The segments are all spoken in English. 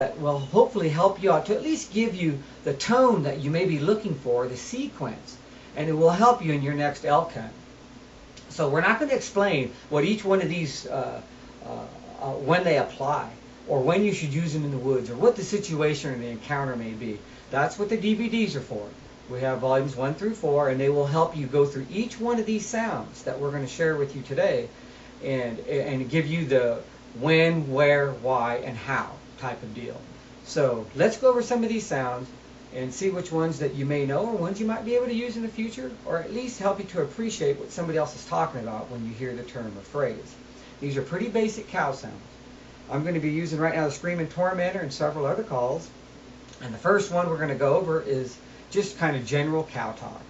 that will hopefully help you out to at least give you the tone that you may be looking for, the sequence, and it will help you in your next elk hunt. So we're not going to explain what each one of these, when they apply, or when you should use them in the woods, or what the situation or the encounter may be. That's what the DVDs are for. We have volumes 1 through 4, and they will help you go through each one of these sounds that we're going to share with you today, and give you the when, where, why, and how type of deal. So let's go over some of these sounds and see which ones that you may know or ones you might be able to use in the future, or at least help you to appreciate what somebody else is talking about when you hear the term or phrase. These are pretty basic cow sounds. I'm going to be using right now the Screaming Tormentor and several other calls. And the first one we're going to go over is just kind of general cow talk.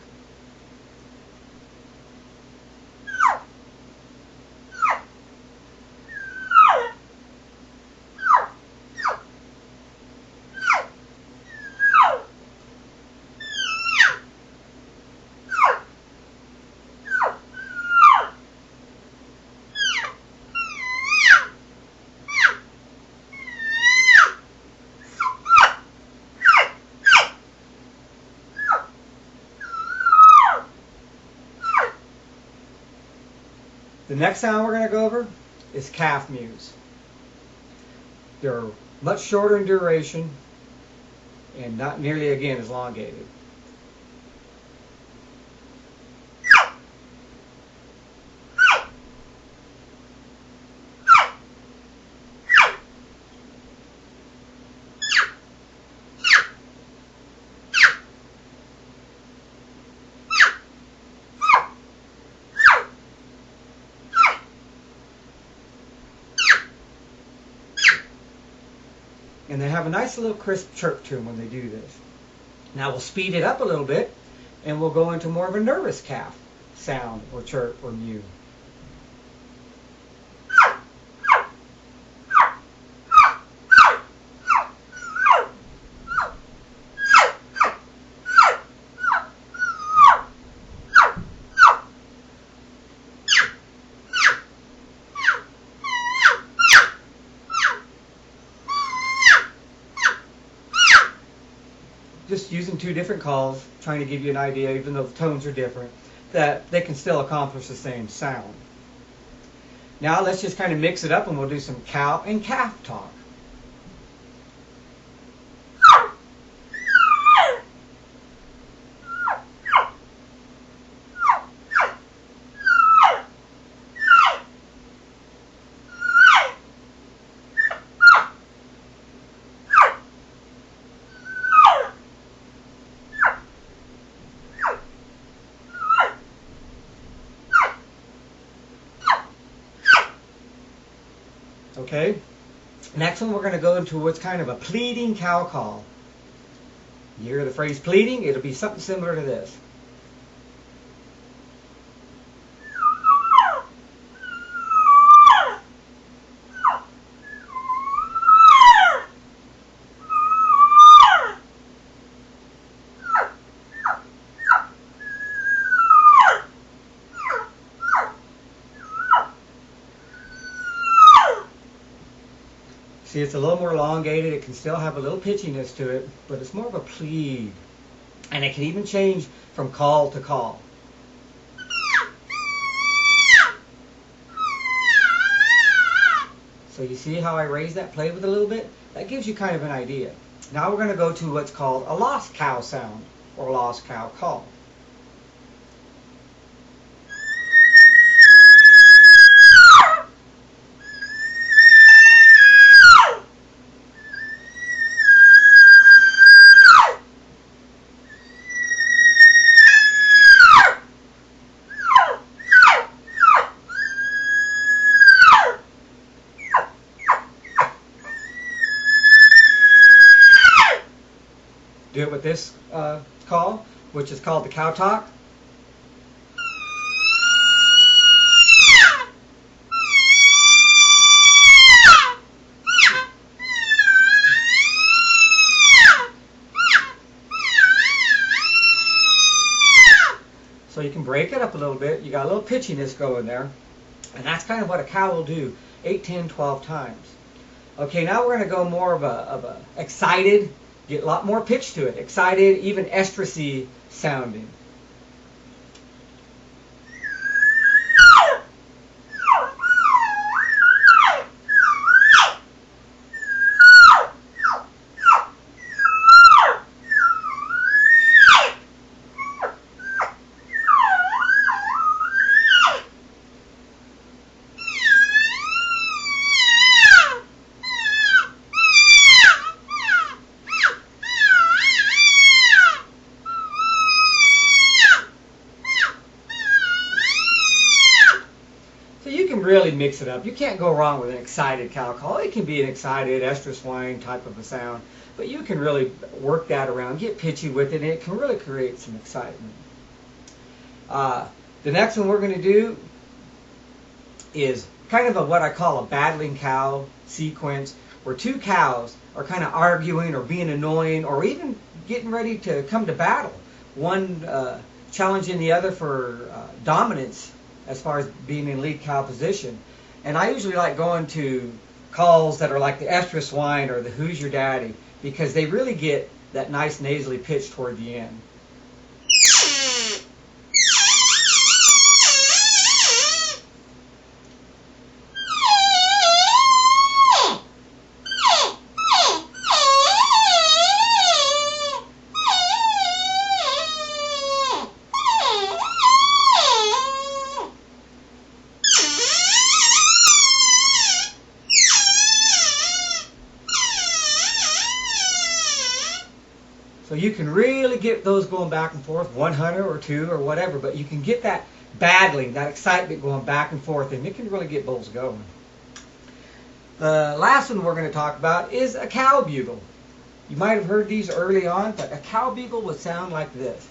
The next sound we're going to go over is calf mews. They're much shorter in duration and not nearly, again, as elongated. And they have a nice little crisp chirp to them when they do this. Now we'll speed it up a little bit, and we'll go into more of a nervous calf sound or chirp or mew. Just using two different calls, trying to give you an idea, even though the tones are different, that they can still accomplish the same sound. Now let's just kind of mix it up, and we'll do some cow and calf talk. Okay, next one we're going to go into what's kind of a pleading cow call. You hear the phrase pleading, it'll be something similar to this. See, it's a little more elongated. It can still have a little pitchiness to it, but it's more of a plead. And it can even change from call to call. So you see how I raised that, played with it a little bit? That gives you kind of an idea. Now we're going to go to what's called a lost cow sound, or lost cow call. Do it with this call, which is called the cow talk. So you can break it up a little bit. You got a little pitchiness going there. And that's kind of what a cow will do 8, 10, 12 times. Okay, now we're going to go more of a excited, get a lot more pitch to it. Excited, even estrusy sounding. So you can really mix it up. You can't go wrong with an excited cow call. It can be an excited estrus whine type of a sound, but you can really work that around, get pitchy with it, and it can really create some excitement. The next one we're going to do is kind of what I call a battling cow sequence, where two cows are kind of arguing or being annoying or even getting ready to come to battle. One challenging the other for dominance as far as being in lead cow position. And I usually like going to calls that are like the estrus whine or the Who's Your Daddy, because they really get that nice nasally pitch toward the end. So you can really get those going back and forth, 100 or 2 or whatever, but you can get that battling, that excitement going back and forth, and it can really get bulls going. The last one we're going to talk about is a cow bugle. You might have heard these early on, but a cow bugle would sound like this.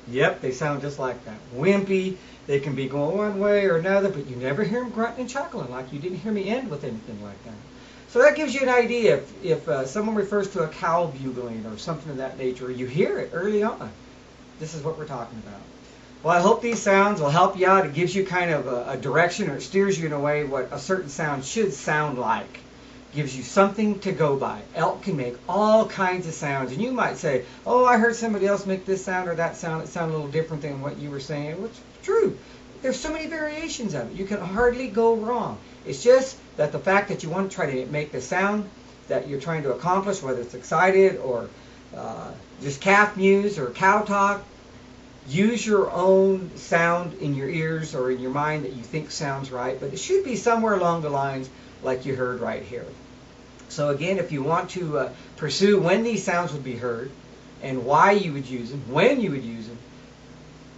Yep, they sound just like that. Wimpy. They can be going one way or another, but you never hear them grunting and chuckling like you didn't hear me end with anything like that. So that gives you an idea. If someone refers to a cow bugling or something of that nature, you hear it early on. This is what we're talking about. Well, I hope these sounds will help you out. It gives you kind of a direction, or it steers you in a way what a certain sound should sound like. Gives you something to go by. Elk can make all kinds of sounds, and you might say, oh, I heard somebody else make this sound or that sound. It sounded a little different than what you were saying, which is true. There's so many variations of it. You can hardly go wrong. It's just that the fact that you want to try to make the sound that you're trying to accomplish, whether it's excited or just calf mews or cow talk, use your own sound in your ears or in your mind that you think sounds right, but it should be somewhere along the lines like you heard right here. So again, if you want to pursue when these sounds would be heard and why you would use them, when you would use them,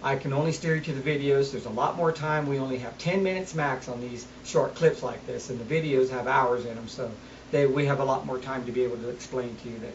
I can only steer you to the videos. There's a lot more time. We only have 10 minutes max on these short clips like this, and the videos have hours in them, so we have a lot more time to be able to explain to you that.